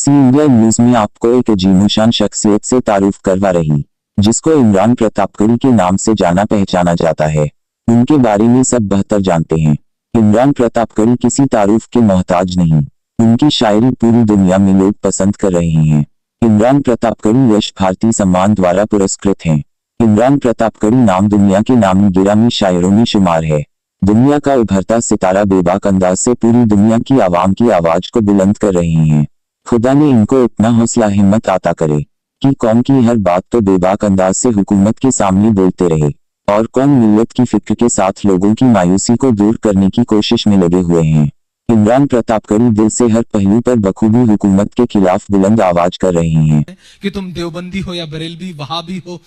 सी India news में आपको एक अजीमोशान शख्सियत से तारुफ करवा रही, जिसको इमरान प्रतापगढ़ी के नाम से जाना पहचाना जाता है। उनके बारे में सब बेहतर जानते हैं। इमरान प्रतापगढ़ी किसी तारुफ के मोहताज नहीं। उनकी शायरी पूरी दुनिया में लोग पसंद कर रहे हैं। इमरान प्रतापगढ़ी यश भारती सम्मान द्वारा पुरस्कृत हैं। इमरान प्रतापगढ़ी नाम दुनिया के नामी गिरामी शायरों में शुमार है। दुनिया का उभरता सितारा बेबाक अंदाज से पूरी दुनिया की आवाम की आवाज को बुलंद कर रहे हैं। खुदा ने इनको इतना हौसला हिम्मत अता करे कि कौम की हर बात तो बेबाक अंदाज से हुकूमत के सामने बोलते रहे, और कौम मिल्लत की फिक्र के साथ लोगों की मायूसी को दूर करने की कोशिश में लगे हुए हैं। इमरान प्रतापगढ़ी दिल से हर पहलू पर बखूबी हुकूमत के खिलाफ बुलंद आवाज कर रहे हैं। कि तुम देवबंदी हो या बरेलवी, वहाबी हो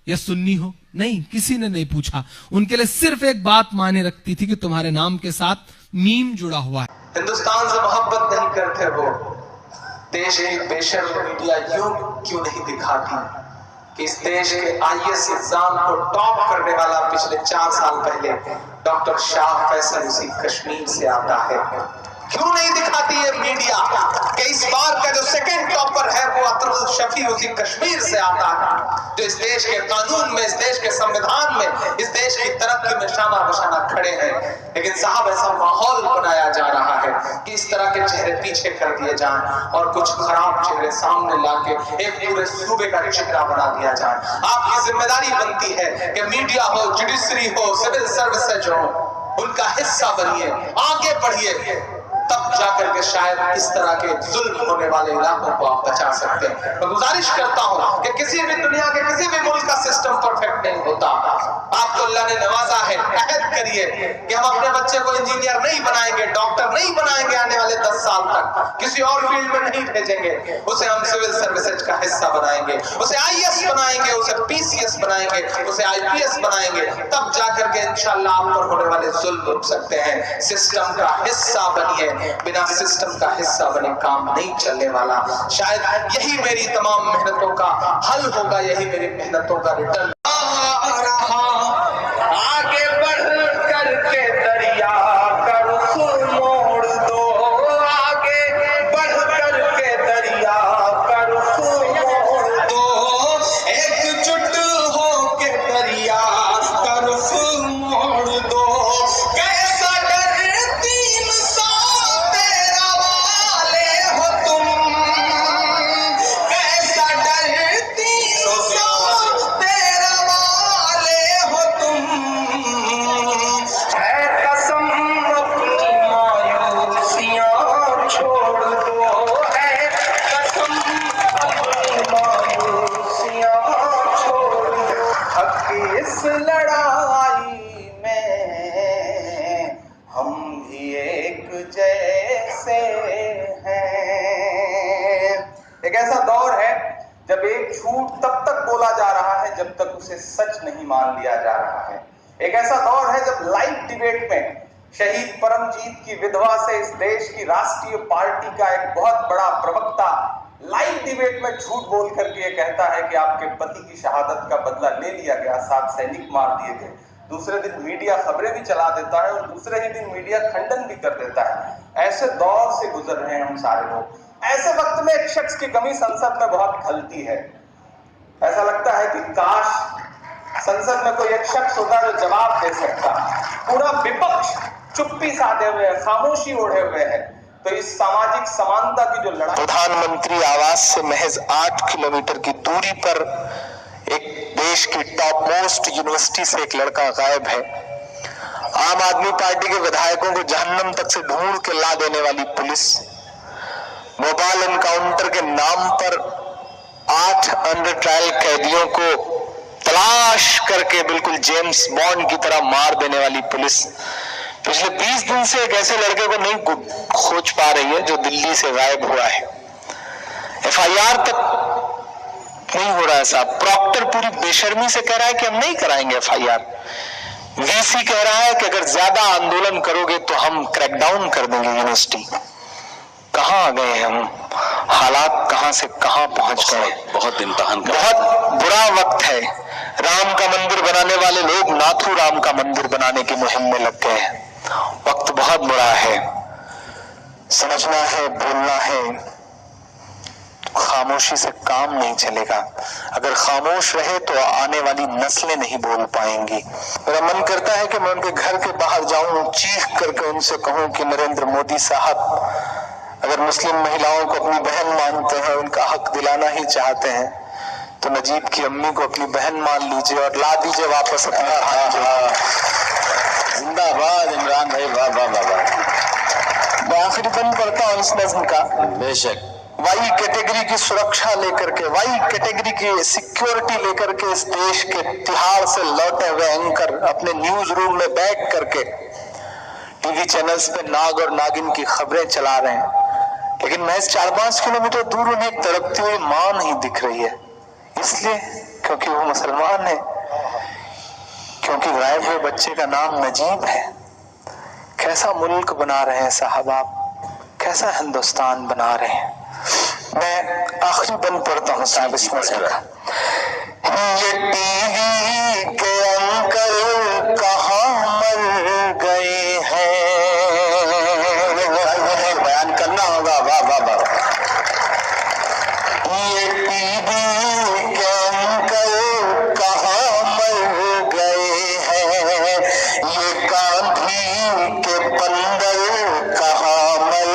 या सुन्नी हो, नहीं, किसी ने नहीं पूछा। उनके लिए सिर्फ एक बात मायने रखती थी कि तुम्हारे नाम के साथ मीम जुड़ा हुआ है। हिंदुस्तान से मोहब्बत नहीं करते वो, देश की बेशर्म मीडिया यूं क्यों नहीं दिखाती कि इस देश के आईएएस एग्जाम को टॉप करने वाला पिछले 4 साल पहले डॉक्टर शाह फैसल उसी कश्मीर से आता है। क्यों नहीं दिखाती ये मीडिया कि इस बार का जो सेकंड टॉपर है वो अतरुल शफी उसी कश्मीर से आता है, जो इस देश के कानून में, इस देश के संविधान में, इस देश की तरक्की में शाना बशाना खड़े हैं। लेकिन साहब ऐसा माहौल बनाया जा रहा है कि इस तरह के चेहरे पीछे कर दिए जाएं और कुछ खराब चेहरे सामने लाके एक पूरे सूबे का चेहरा बना दिया जाए। आपकी जिम्मेदारी बनती है कि मीडिया हो, जुडिशरी हो, सिविल सर्विसेज हो, उनका हिस्सा बनिए, आगे बढ़िए, तब जाकर के शायद इस तरह के जुल्म होने वाले इलाकों को आप बचा सकते हैं। मैं गुजारिश करता हूं कि किसी भी दुनिया के किसी भी मुल्क का सिस्टम परफेक्ट नहीं होता। आपको अल्लाह ने नवाजा है, अहद करिए कि हम अपने बच्चे को इंजीनियर नहीं बनाएंगे, डॉक्टर नहीं बनाएंगे, आने वाले 10 साल तक किसी और फील्ड में नहीं भेजेंगे, उसे हम सिविल सर्विसेज का हिस्सा बनाएंगे, उसे आईएएस बनाएंगे, उसे पीसीएस बनाएंगे, उसे आईपीएस बनाएंगे, तब जाकर के इंशाअल्लाह आप पर होने वाले जुल्म रुक सकते हैं। सिस्टम का हिस्सा बनिए, बिना सिस्टम का हिस्सा बने काम नहीं चलने वाला। शायद यही मेरी तमाम मेहनतों का हल होगा, यही मेरी मेहनतों का रिटर्न। आगे बढ़ करके दरिया का रुख मोड़ दो, आगे बढ़ करके दरिया का रुख मोड़ दो, एकजुट होके दरिया का रुख मोड़ दो। कैसा डरती इस लड़ाई में हम भी एक जैसे हैं। एक ऐसा दौर है जब एक झूठ तब तक बोला जा रहा है जब तक उसे सच नहीं मान लिया जा रहा है। एक ऐसा दौर है जब लाइव डिबेट में शहीद परमजीत की विधवा से इस देश की राष्ट्रीय पार्टी का एक बहुत बड़ा प्रवक्ता लाइव डिबेट में झूठ बोल करके ये कहता है कि आपके पति की शहादत का बदला ले लिया गया, 7 सैनिक मार दिए गए। दूसरे दिन मीडिया खबरें भी चला देता है और दूसरे ही दिन मीडिया खंडन भी कर देता है। ऐसे दौर से गुजर रहे हैं हम सारे लोग। ऐसे वक्त में एक शख्स की कमी संसद में बहुत खलती है। ऐसा लगता है कि काश संसद में कोई एक शख्स होता जो जवाब दे सकता। पूरा विपक्ष चुप्पी साधे हुए है, खामोशी ओढ़े हुए है। तो इस सामाजिक समानता की जो लड़ाई, प्रधानमंत्री आवास से महज 8 किलोमीटर की दूरी पर एक देश की टॉप मोस्ट यूनिवर्सिटी से एक लड़का गायब है। आम आदमी पार्टी के विधायकों को जहन्नम तक से ढूंढ के ला देने वाली पुलिस, भोपाल एनकाउंटर के नाम पर 8 अंडर ट्रायल कैदियों को तलाश करके बिल्कुल जेम्स बॉन्ड की तरह मार देने वाली पुलिस पिछले 20 दिन से एक ऐसे लड़के को नहीं खोज पा रही है जो दिल्ली से गायब हुआ है। एफआईआर तक नहीं हो रहा है साहब। प्रॉक्टर पूरी बेशर्मी से कह रहा है कि हम नहीं कराएंगे एफआईआर। वीसी कह रहा है कि अगर ज्यादा आंदोलन करोगे तो हम क्रैकडाउन कर देंगे यूनिवर्सिटी। कहां आ गए हम? हालात कहां से कहां पहुंच गए। बहुत इम्तिहान का बहुत बुरा वक्त है। राम का मंदिर बनाने वाले लोग नाथू राम का मंदिर बनाने की मुहिम में लग गए हैं। वक्त बहुत बुरा है। समझना है, बोलना है, खामोशी से काम नहीं चलेगा। अगर खामोश रहे तो आने वाली नस्लें नहीं बोल पाएंगी। मेरा मन करता है कि मैं उनके घर के बाहर जाऊं, चीख करके उनसे कहूं कि नरेंद्र मोदी साहब, अगर मुस्लिम महिलाओं को अपनी बहन मानते हैं, उनका हक दिलाना ही चाहते हैं, तो नजीब की अम्मी को अपनी बहन मान लीजिए और ला दीजिए वापस अपने। जिंदाबाद इमरान भाई, वाह वाह वाह वाह। मैं आखिरी बंद करता हूँ इस नज्म का। बेशक। वाई कैटेगरी की सुरक्षा लेकर के, वाई कैटेगरी की सिक्योरिटी लेकर के इस देश के तिहाड़ से लौटे हुए एंकर अपने न्यूज रूम में बैठ करके टीवी चैनल्स पे नाग और नागिन की खबरें चला रहे हैं, लेकिन महज 4-5 किलोमीटर दूर उन्हें एक तड़पती हुई मां नहीं दिख रही है। इसलिए क्योंकि वो मुसलमान है, क्योंकि गायब हुए बच्चे का नाम नजीब है। कैसा मुल्क बना रहे हैं साहब आप, कैसा हिंदुस्तान बना रहे हैं। मैं आखिरी बंद पढ़ता हूँ साहब इस मसले का। ये टीवी के अंकल कहाँ मर गए हैं, बयान करना होगा, वाह वाह वाह। ये टीवी के अंकल कहाँ मर गए हैं, ये गांधी के बंदर कहाँ मर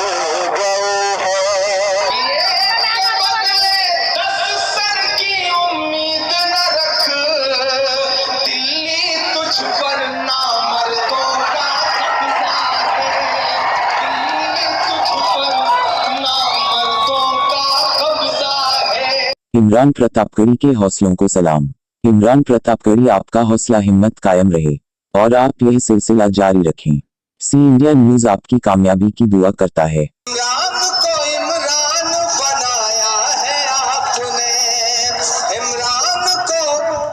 गए हैं। की उम्मीद न रख, दिल्ली तुझ पर नामर्दों का कब्जा है, दिल्ली तुझ पर नामर्दों का कब्जा है। इमरान प्रतापगढ़ी के हौसलों को सलाम। इमरान प्रतापगढ़ी, आपका हौसला हिम्मत कायम रहे और आप यह सिलसिला जारी रखें। सी इंडिया न्यूज आपकी कामयाबी की दुआ करता है। इमरान को इमरान बनाया है आपने, इमरान को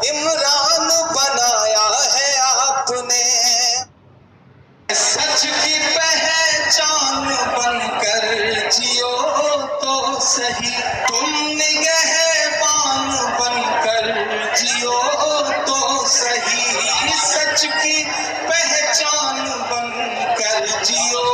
इमरान बनाया है आपने। सच की पहचान बनकर जियो तो सही, तुम निगहबान बनकर जियो तो सही, सच की पहचान बनकर जियो